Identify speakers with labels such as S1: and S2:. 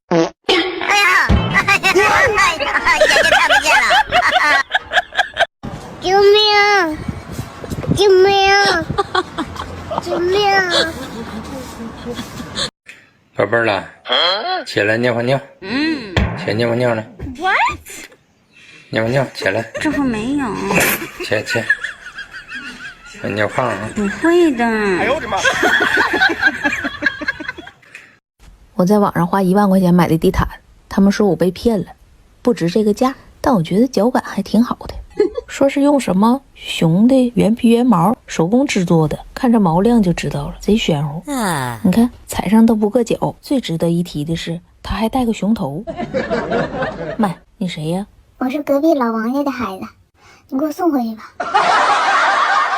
S1: 哎呀，眼睛看不见了！救命！救命！救命！
S2: 宝贝儿啦，起来尿会尿。起来尿会尿了。
S3: What？
S2: 尿会尿，起来。
S3: 这会没有。
S2: 起。尿炕啊！
S3: 不会的。哎呦我的妈！
S4: 我在网上花1万块钱买的地毯，他们说我被骗了，不值这个价，但我觉得脚感还挺好的。说是用什么熊的原皮原毛手工制作的，看着毛量就知道了，贼暄乎。你看踩上都不硌脚。最值得一提的是，它还带个熊头。妈，你谁呀？
S1: 我是隔壁老王家的孩子，你给我送回去吧。